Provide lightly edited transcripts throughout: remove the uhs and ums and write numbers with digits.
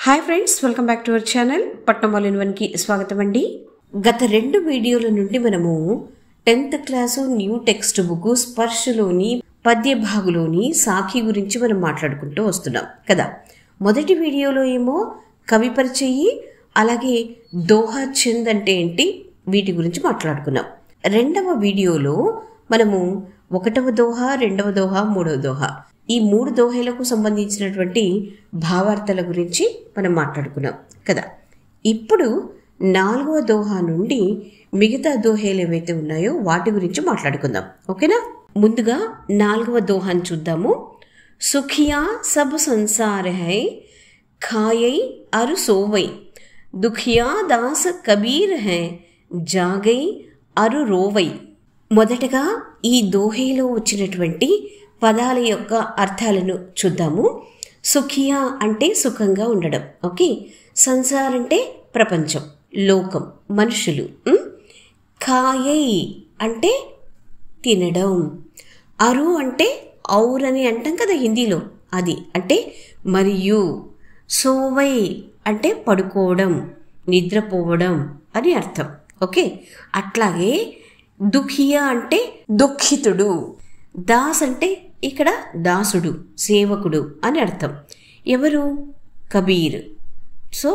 Hi friends, welcome back to our channel Patnam all in one కి స్వాగతం అండి. గత 2 వీడియోల నుండి మనము 10th class new text book స్పర్శలోని పద్య భాగులోని సాఖి గురించి మనం మాట్లాడుకుంటూ వస్తున్నాం కదా. మొదటి వీడియోలో ఏమో కవి పరిచయి, అలాగే దోహా ఛంద్ అంటే ఏంటి, వీటి గురించి మాట్లాడుకున్నాం. రెండవ వీడియోలో మనము 1వ దోహ, 2వ దోహ, 3వ దోహ, ఈ 3 దోహేలకు సంబంధించినటువంటి భావార్థాల గురించి మనం మాట్లాడుకున్నాం కదా. ఇప్పుడు 4వ దోహ నుండి మిగతా దోహేలు ఏవైతే ఉన్నాయో వాటి గురించి మాట్లాడుకుందాం, ఓకేనా. ముందుగా 4వ దోహాన్ని చూద్దాము. సుఖియా సబ్ సంసార్ హై, ఖాయై అరు సోవై, దుఖియా దాస్ కబీర్ హై, జాగై అరు రోవై. మొదటగా ఈ దోహేలో వచ్చినటువంటి పదాల యొక్క అర్థాలను చూద్దాము. సుఖియా అంటే సుఖంగా ఉండడం, ఓకే. సంసార్ అంటే ప్రపంచం, లోకం, మనుషులు. ఖాయై అంటే తినడం. అరు అంటే ఔర్ అని అంటాం కదా హిందీలో, అది అంటే మరియు. సోవై అంటే పడుకోవడం, నిద్రపోవడం అని అర్థం, ఓకే. అట్లాగే దుఖియా అంటే దుఃఖితుడు. దాస్ అంటే ఇక్కడ దాసుడు, సేవకుడు అని అర్థం. ఎవరు? కబీర్. సో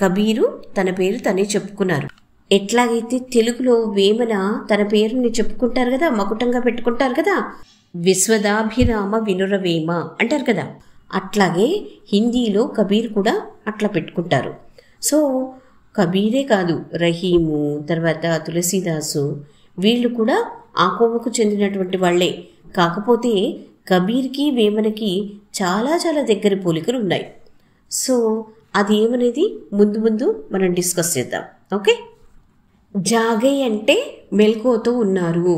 కబీరు తన పేరు తనే చెప్పుకున్నారు. ఎట్లాగైతే తెలుగులో వేమన తన పేరుని చెప్పుకుంటారు కదా, మకుటంగా పెట్టుకుంటారు కదా, విశ్వదాభిరామ వినురవేమ అంటారు కదా, అట్లాగే హిందీలో కబీర్ కూడా అట్లా పెట్టుకుంటారు. సో కబీరే కాదు, రహీము, తర్వాత తులసీదాసు, వీళ్ళు కూడా ఆ కోవకు చెందినటువంటి వాళ్ళే. కాకపోతే కబీర్కి వేమనకి చాలా చాలా దగ్గర పోలికలు ఉన్నాయి. సో అది ఏమనేది ముందు ముందు మనం డిస్కస్ చేద్దాం, ఓకే. జాగై అంటే మెలకువతో ఉన్నారు,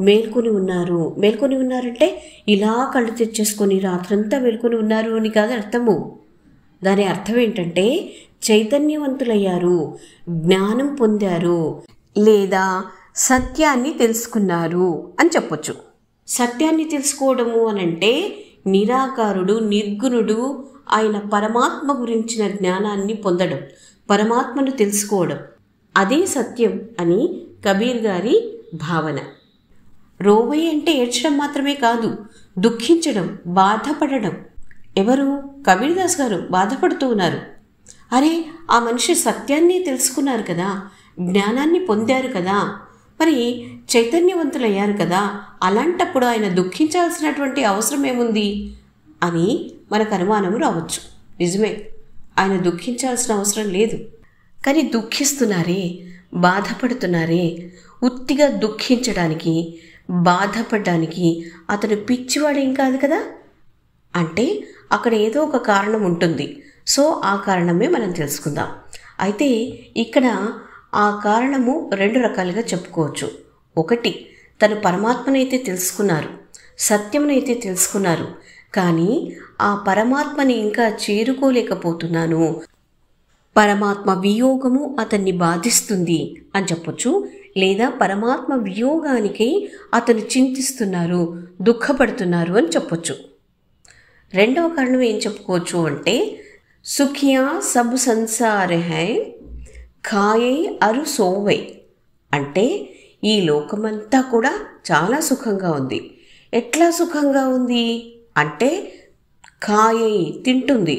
మేల్కొని ఉన్నారు. మేల్కొని ఉన్నారంటే ఇలా కళ్ళు తెచ్చేసుకొని రాత్రంతా మేల్కొని ఉన్నారు అని కాదు అర్థము. దాని అర్థం ఏంటంటే చైతన్యవంతులయ్యారు, జ్ఞానం పొందారు, లేదా సత్యాన్ని తెలుసుకున్నారు అని చెప్పొచ్చు. సత్యాన్ని తెలుసుకోవడము అనంటే నిరాకారుడు, నిర్గుణుడు ఆయన పరమాత్మ గురించిన జ్ఞానాన్ని పొందడం, పరమాత్మను తెలుసుకోవడం, అదే సత్యం అని కబీర్ గారి భావన. రోవై అంటే ఏడ్చడం మాత్రమే కాదు, దుఃఖించడం, బాధపడడం. ఎవరు? కబీర్ దాస్ గారు బాధపడుతూ ఉన్నారు. అరే, ఆ మనిషి సత్యాన్ని తెలుసుకున్నారు కదా, జ్ఞానాన్ని పొందారు కదా, మరి చైతన్యవంతులయ్యారు కదా, అలాంటప్పుడు ఆయన దుఃఖించాల్సినటువంటి అవసరం ఏముంది అని మనకు అనుమానం రావచ్చు. నిజమే, ఆయన దుఃఖించాల్సిన అవసరం లేదు. కానీ దుఃఖిస్తున్నారే, బాధపడుతున్నారే, ఉత్తిగా దుఃఖించడానికి, బాధపడడానికి అతను పిచ్చివాడేం కాదు కదా. అంటే అక్కడ ఏదో ఒక కారణం ఉంటుంది. సో ఆ కారణమే మనం తెలుసుకుందాం. అయితే ఇక్కడ ఆ కారణము 2 రకాలుగా చెప్పుకోవచ్చు. ఒకటి, తను పరమాత్మనైతే తెలుసుకున్నారు, సత్యమునైతే తెలుసుకున్నారు, కానీ ఆ పరమాత్మని ఇంకా చేరుకోలేకపోతున్నాను, పరమాత్మ వియోగము అతన్ని బాధిస్తుంది అని చెప్పొచ్చు. లేదా పరమాత్మ వియోగానికి అతను చింతిస్తున్నారు, దుఃఖపడుతున్నారు అని చెప్పొచ్చు. రెండవ కారణం ఏం చెప్పుకోవచ్చు అంటే సుఖియా సబ్ సంసార్ హై, ఖాయై అరు సోవై. అంటే ఈ లోకమంతా కూడా చాలా సుఖంగా ఉంది. ఎట్లా సుఖంగా ఉంది అంటే ఖాయై తింటుంది,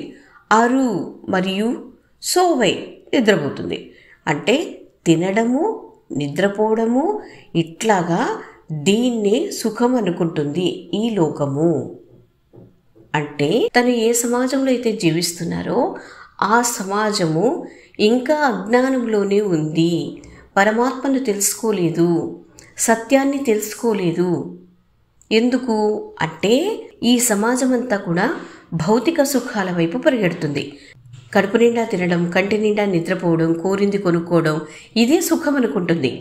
అరు మరియు సోవై నిద్రపోతుంది. అంటే తినడము, నిద్రపోవడము, ఇట్లాగా దీన్నే సుఖం అనుకుంటుంది ఈ లోకము. అంటే తను ఏ సమాజంలో అయితే జీవిస్తున్నారో ఆ సమాజము ఇంకా అజ్ఞానంలోనే ఉంది, పరమాత్మను తెలుసుకోలేదు, సత్యాన్ని తెలుసుకోలేదు. ఎందుకు అంటే ఈ సమాజం అంతా కూడా భౌతిక సుఖాల వైపు పరిగెడుతుంది. కడుపు నిండా తినడం, కంటి నిండా నిద్రపోవడం, కోరింది కొనుక్కోవడం, ఇదే సుఖం అనుకుంటుంది.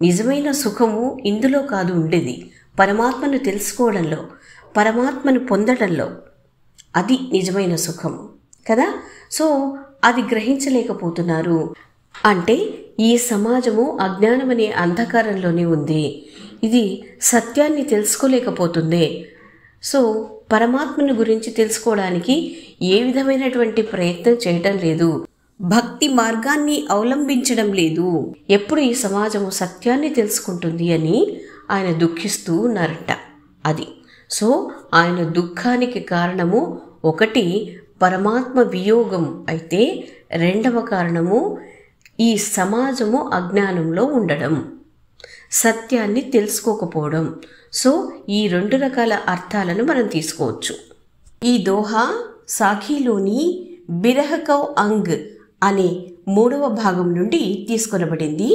నిజమైన సుఖము ఇందులో కాదు ఉండేది, పరమాత్మను తెలుసుకోవడంలో, పరమాత్మను పొందడంలో. అది నిజమైన సుఖం కదా. సో అది గ్రహించలేకపోతున్నారు. అంటే ఈ సమాజము అజ్ఞానం అనే అంధకారంలోనే ఉంది, ఇది సత్యాన్ని తెలుసుకోలేకపోతుంది. సో పరమాత్మను గురించి తెలుసుకోవడానికి ఏ విధమైనటువంటి ప్రయత్నం చేయటం లేదు, భక్తి మార్గాన్ని అవలంబించడం లేదు. ఎప్పుడు ఈ సమాజము సత్యాన్ని తెలుసుకుంటుంది అని ఆయన దుఃఖిస్తూ ఉన్నారట. అది సో ఆయన దుఃఖానికి కారణము ఒకటి పరమాత్మ వియోగం అయితే, రెండవ కారణము ఈ సమాజము అజ్ఞానంలో ఉండడం, సత్యాన్ని తెలుసుకోకపోవడం. సో ఈ 2 రకాల అర్థాలను మనం తీసుకోవచ్చు. ఈ దోహా సాఖీలోని బిరహకౌ అంగ్ అనే 3వ భాగం నుండి తీసుకొనబడింది.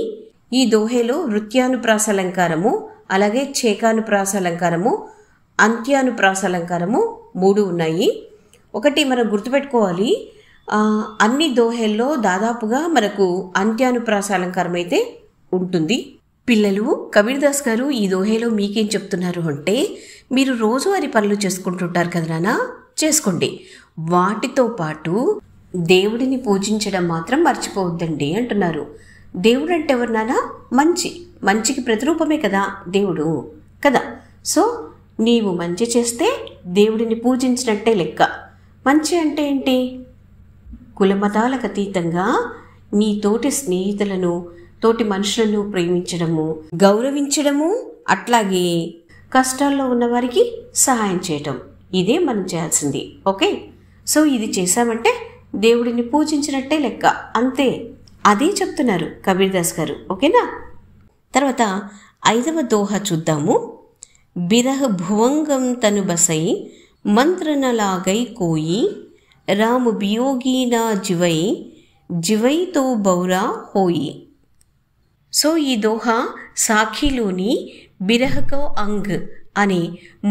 ఈ దోహేలో వృత్యానుప్రాసాలంకారము, అలాగే చేకానుప్రాసాలంకారము, అంత్యానుప్రాసాలంకారము 3 ఉన్నాయి. ఒకటి మనం గుర్తుపెట్టుకోవాలి, అన్ని దోహేల్లో దాదాపుగా మనకు అంత్యానుప్రాసాలంకారం అయితే ఉంటుంది. పిల్లలు, కబీర్దాస్ గారు ఈ దోహేలో మీకేం చెప్తున్నారు అంటే, మీరు రోజువారీ పనులు చేసుకుంటుంటారు కదా నాన్న, చేసుకోండి, వాటితో పాటు దేవుడిని పూజించడం మాత్రం మర్చిపోవద్దండి అంటున్నారు. దేవుడు అంటే ఎవరు నాన్న? మంచికి ప్రతిరూపమే కదా దేవుడు కదా. సో నీవు మంచి చేస్తే దేవుడిని పూజించినట్టే లెక్క. మంచి అంటే ఏంటి? కులమతాలకు అతీతంగా నీ తోటి స్నేహితులను, తోటి మనుషులను ప్రేమించడము, గౌరవించడము, అట్లాగే కష్టాల్లో ఉన్నవారికి సహాయం చేయటం, ఇదే మనం చేయాల్సింది. ఓకే, సో ఇది చేశామంటే దేవుడిని పూజించినట్టే లెక్క, అంతే. అదే చెప్తున్నారు కబీర్దాస్ గారు. ఓకేనా? తర్వాత 5వ దోహా చూద్దాము. బిరహ భువంగం తను బసై మంత్రనలాగై కోయి రాము బియోగీనా జివై జివైతో బౌరా హోయి. సో ఈ దోహా సాఖీలోని బిరహకౌ అంగ్ అనే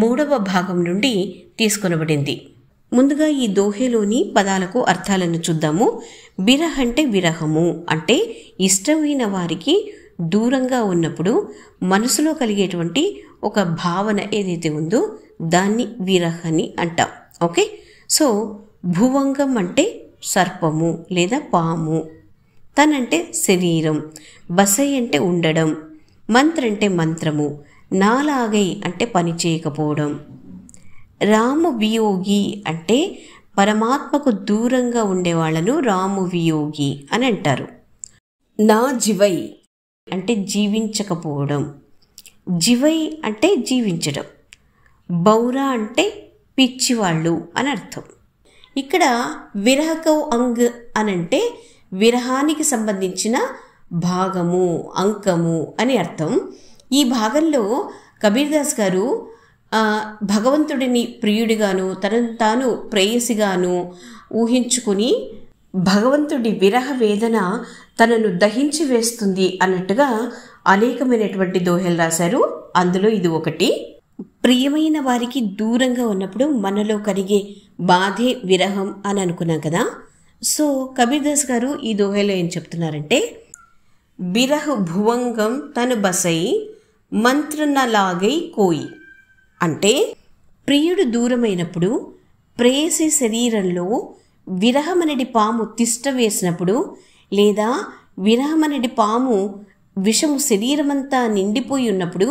3వ భాగం నుండి తీసుకొనబడింది. ముందుగా ఈ దోహేలోని పదాలకు అర్థాలను చూద్దాము. బిరహ్ అంటే విరహము, అంటే ఇష్టమైన వారికి దూరంగా ఉన్నప్పుడు మనసులో కలిగేటువంటి ఒక భావన ఏదైతే ఉందో దాన్ని విరహ్ అని అంటాం. ఓకే, సో భువంగం అంటే సర్పము లేదా పాము, తనంటే శరీరం, బసై అంటే ఉండడం, మంత్ర అంటే మంత్రము, నాలాగై అంటే పని చేయకపోవడం, రాము వియోగి అంటే పరమాత్మకు దూరంగా ఉండేవాళ్లను రాము వియోగి అని అంటారు. నా జివై అంటే జీవించకపోవడం, జివై అంటే జీవించడం, బౌరా అంటే పిచ్చివాళ్ళు అని అర్థం. ఇక్కడ విరహకౌ అంగ్ అనంటే విరహానికి సంబంధించిన భాగము, అంకము అని అర్థం. ఈ భాగంలో కబీర్దాస్ గారు భగవంతుడిని ప్రియుడిగాను, తనను తాను ప్రేయసిగాను ఊహించుకుని భగవంతుడి విరహ వేదన తనను దహించి వేస్తుంది అన్నట్టుగా అనేకమైనటువంటి దోహెలు రాశారు. అందులో ఇది ఒకటి. ప్రియమైన వారికి దూరంగా ఉన్నప్పుడు మనలో కలిగే బాధే విరహం అని అనుకున్నాం కదా. సో కబీర్దాస్ గారు ఈ దోహేలో ఏం చెప్తున్నారంటే, బిరహ భువంగం తను బసై మంత్రనలాగై కోయి అంటే ప్రియుడు దూరమైనప్పుడు, ప్రేయసి శరీరంలో విరహమనడి పాము తిష్ట వేసినప్పుడు, లేదా విరహమనడి పాము విషము శరీరమంతా నిండిపోయి ఉన్నప్పుడు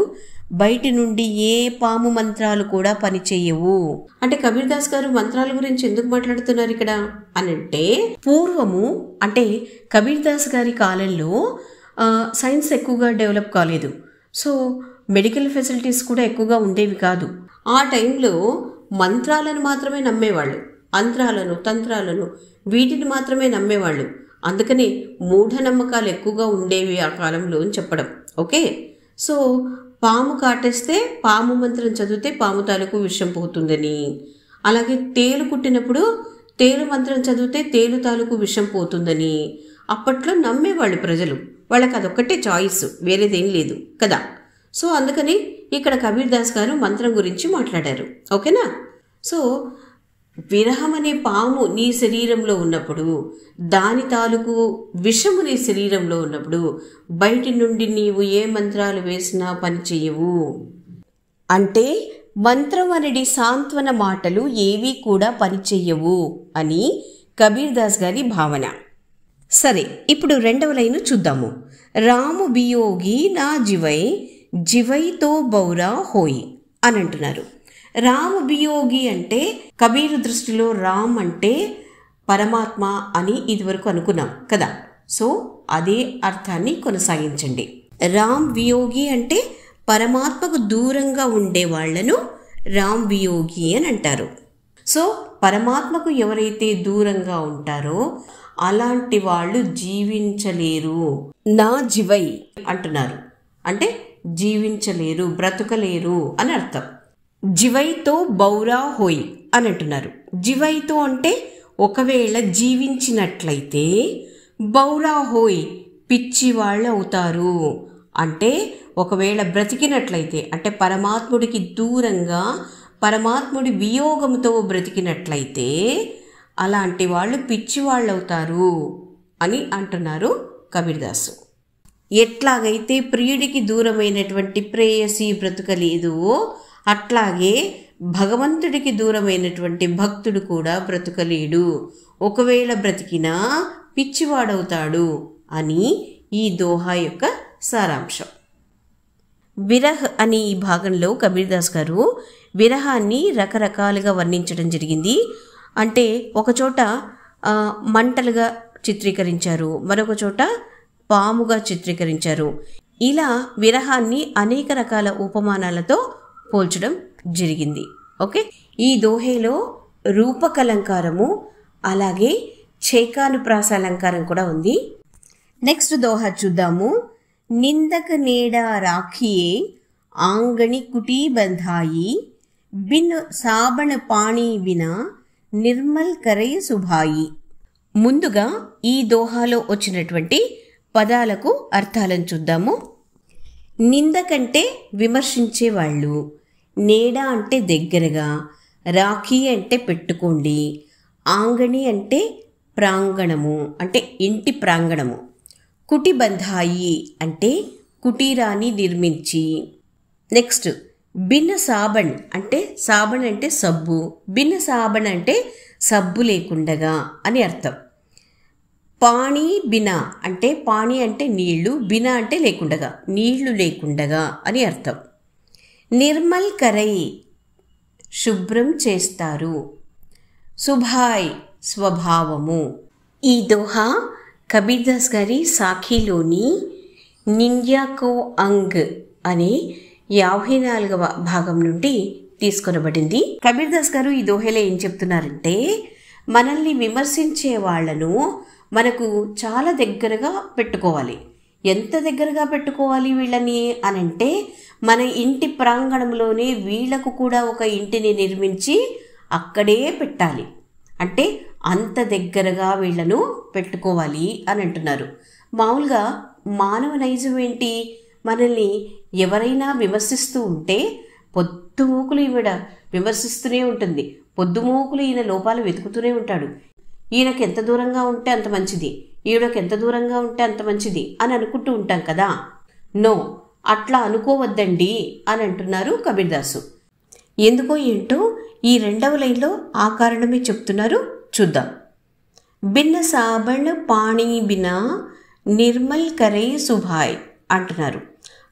బయటి నుండి ఏ పాము మంత్రాలు కూడా పనిచేయవు. అంటే కబీర్దాస్ గారు మంత్రాల గురించి ఎందుకు మాట్లాడుతున్నారు ఇక్కడ అనంటే, పూర్వము అంటే కబీర్దాస్ గారి కాలంలో సైన్స్ ఎక్కువగా డెవలప్ కాలేదు. సో మెడికల్ ఫెసిలిటీస్ కూడా ఎక్కువగా ఉండేవి కాదు. ఆ టైంలో మంత్రాలను మాత్రమే నమ్మేవాళ్ళు, మంత్రాలను, తంత్రాలను, వీటిని మాత్రమే నమ్మేవాళ్ళు. అందుకని మూఢనమ్మకాలు ఎక్కువగా ఉండేవి ఆ కాలంలో అని చెప్పడం. ఓకే, సో పాము కాటేస్తే పాము మంత్రం చదివితే పాము తాలూకు విషం పోతుందని, అలాగే తేలు కుట్టినప్పుడు తేలు మంత్రం చదివితే తేలు తాలూకు విషం పోతుందని అప్పట్లో నమ్మేవాళ్ళు ప్రజలు. వాళ్ళకి అదొక్కటే చాయిస్, వేరేదేం లేదు కదా. సో అందుకని ఇక్కడ కబీర్దాస్ గారు మంత్రం గురించి మాట్లాడారు. ఓకేనా? సో విరహం అనే పాము నీ శరీరంలో ఉన్నప్పుడు, దాని తాలూకు విషము నీ శరీరంలో ఉన్నప్పుడు బయటి నుండి నీవు ఏ మంత్రాలు వేసినా పని చెయ్యవు. అంటే మంత్రం అనేది సాంత్వన మాటలు ఏవీ కూడా పని చెయ్యవు అని కబీర్దాస్ గారి భావన. సరే, ఇప్పుడు 2వ లైను చూద్దాము. రాము బియోగి నా జివై జివైతో బౌరా హోయి అని అంటున్నారు. రామ్ వియోగి అంటే కబీర్ దృష్టిలో రామ్ అంటే పరమాత్మ అని ఇదివరకు అనుకున్నాం కదా. సో అదే అర్థాన్ని కొనసాగించండి. రామ్ వియోగి అంటే పరమాత్మకు దూరంగా ఉండే వాళ్లను రామ్ వియోగి అని అంటారు. సో పరమాత్మకు ఎవరైతే దూరంగా ఉంటారో అలాంటి వాళ్ళు జీవించలేరు. నా జీవై అంటున్నారు అంటే జీవించలేరు, బ్రతుకలేరు అని అర్థం. జీవైతో బౌరా హోయ్ అని అంటున్నారు. జీవైతో అంటే ఒకవేళ జీవించినట్లయితే, బౌరా హోయ్ పిచ్చి వాళ్ళు అవుతారు. అంటే ఒకవేళ బ్రతికినట్లయితే అంటే పరమాత్ముడికి దూరంగా పరమాత్ముడి వియోగంతో బ్రతికినట్లయితే అలాంటి వాళ్ళు పిచ్చివాళ్ళు అవుతారు అని అంటున్నారు కబీర్దాసు. ఎట్లాగైతే ప్రియుడికి దూరమైనటువంటి ప్రేయసి బ్రతుకలేదు, అట్లాగే భగవంతుడికి దూరమైనటువంటి భక్తుడు కూడా బ్రతుకలేడు. ఒకవేళ బ్రతికినా పిచ్చివాడవుతాడు అని ఈ దోహా యొక్క సారాంశం. విరహ్ అని ఈ భాగంలో కబీర్దాస్ గారు విరహాన్ని రకరకాలుగా వర్ణించడం జరిగింది. అంటే ఒకచోట మంటలుగా చిత్రీకరించారు, మరొక చోట పాముగా చిత్రీకరించారు. ఇలా విరహాన్ని అనేక రకాల ఉపమానాలతో పోల్చడం జరిగింది. ఓకే, ఈ దోహేలో రూపకలంకారము అలాగే ఛేకానుప్రాసాలంకారం కూడా ఉంది. నెక్స్ట్ దోహా చూద్దాము. నిందక నేడా రాఖియే ఆంగణి కుటీ బంధాయి బిన్ సాబణ పాణి బినా నిర్మల్ కరయ సుభాయి. ముందుగా ఈ దోహాలో వచ్చినటువంటి పదాలకు అర్థాలను చూద్దాము. నిందకంటే విమర్శించేవాళ్ళు, నేడా అంటే దగ్గరగా, రాఖీ అంటే పెట్టుకోండి, ఆంగణి అంటే ప్రాంగణము అంటే ఇంటి ప్రాంగణము, కుటిబంధాయి అంటే కుటీరాన్ని నిర్మించి. నెక్స్ట్ బిన్న సాబణ్ అంటే సాబణ్ అంటే సబ్బు, బిన్న సాబణ్ అంటే సబ్బు లేకుండగా అని అర్థం. పాణి బినా అంటే పాణి అంటే నీళ్లు, బినా అంటే లేకుండగా, నీళ్లు లేకుండగా అని అర్థం. నిర్మల్ కరై శుభ్రం చేస్తారు, సుభాయ్ స్వభావము. ఈ దోహా కబీర్దాస్ గారి సాఖీలోని నింద్యాకో అంగ్ అనే 54వ భాగం నుండి తీసుకొనబడింది. కబీర్దాస్ గారు ఈ దోహేలో ఏం చెప్తున్నారంటే, మనల్ని విమర్శించే వాళ్లను మనకు చాలా దగ్గరగా పెట్టుకోవాలి. ఎంత దగ్గరగా పెట్టుకోవాలి వీళ్ళని అనంటే, మన ఇంటి ప్రాంగణంలోనే వీళ్లకు కూడా ఒక ఇంటిని నిర్మించి అక్కడే పెట్టాలి. అంటే అంత దగ్గరగా వీళ్లను పెట్టుకోవాలి అని అంటున్నారు. మామూలుగా మానవ నైజం ఏంటి, మనల్ని ఎవరైనా విమర్శిస్తూ ఉంటే పొద్దుమూకులు ఈవిడ విమర్శిస్తూనే ఉంటుంది, పొద్దుమూకులు ఈయన లోపాలు వెతుకుతూనే ఉంటాడు, ఈయనకి ఎంత దూరంగా ఉంటే అంత మంచిది, ఈవిడకి ఎంత దూరంగా ఉంటే అంత మంచిది అని అనుకుంటూ ఉంటాం కదా. నో, అట్లా అనుకోవద్దండి అని అంటున్నారు కబీర్దాసు. ఎందుకో ఏంటో ఈ 2వ లైన్లో ఆ కారణమే చెప్తున్నారు, చూద్దాం. బిన్న సాబణ్ పాణి బినా నిర్మల్ కరై సుభాయ్ అంటున్నారు.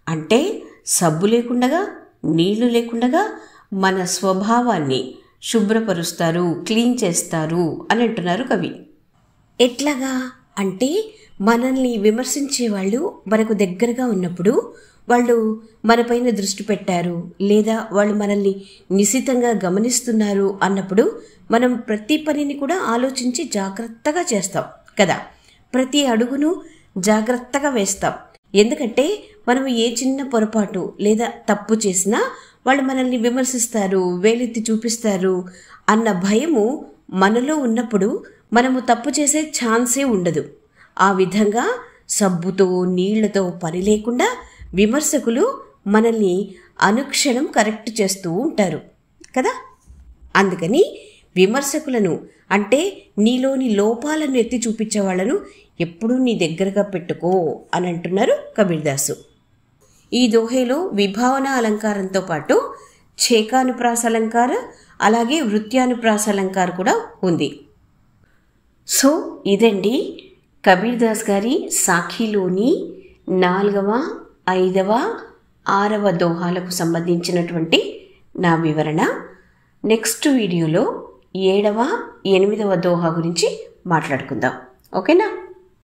అంటే సబ్బు లేకుండగా, నీళ్లు లేకుండగా మన స్వభావాన్ని శుభ్రపరుస్తారు, క్లీన్ చేస్తారు అని అంటున్నారు కవి. ఎట్లాగా అంటే, మనల్ని విమర్శించే వాళ్ళు మనకు దగ్గరగా ఉన్నప్పుడు వాళ్ళు మనపైన దృష్టి పెట్టారు, లేదా వాళ్ళు మనల్ని నిశితంగా గమనిస్తున్నారు అన్నప్పుడు మనం ప్రతి పనిని కూడా ఆలోచించి జాగ్రత్తగా చేస్తాం కదా. ప్రతి అడుగును జాగ్రత్తగా వేస్తాం. ఎందుకంటే మనం ఏ చిన్న పొరపాటు లేదా తప్పు చేసినా వాళ్ళు మనల్ని విమర్శిస్తారు, వేలెత్తి చూపిస్తారు అన్న భయము మనలో ఉన్నప్పుడు మనము తప్పు చేసే ఛాన్సే ఉండదు. ఆ విధంగా సబ్బుతో నీళ్లతో పని లేకుండా విమర్శకులు మనల్ని అనుక్షణం కరెక్ట్ చేస్తూ ఉంటారు కదా. అందుకని విమర్శకులను అంటే నీలోని లోపాలను ఎత్తి చూపించే వాళ్ళను ఎప్పుడూ నీ దగ్గరగా పెట్టుకో అని అంటున్నారు కబీర్దాసు. ఈ దోహేలో విభావన అలంకారంతో పాటు ఛేకానుప్రాస అలంకార అలాగే వృత్యానుప్రాస అలంకారం కూడా ఉంది. సో ఇదండి కబీర్దాస్ గారి సాఖీలోని 4వ, 5వ, 6వ దోహాలకు సంబంధించినటువంటి నా వివరణ. నెక్స్ట్ వీడియోలో 7వ 8వ దోహా గురించి మాట్లాడుకుందాం. ఓకేనా?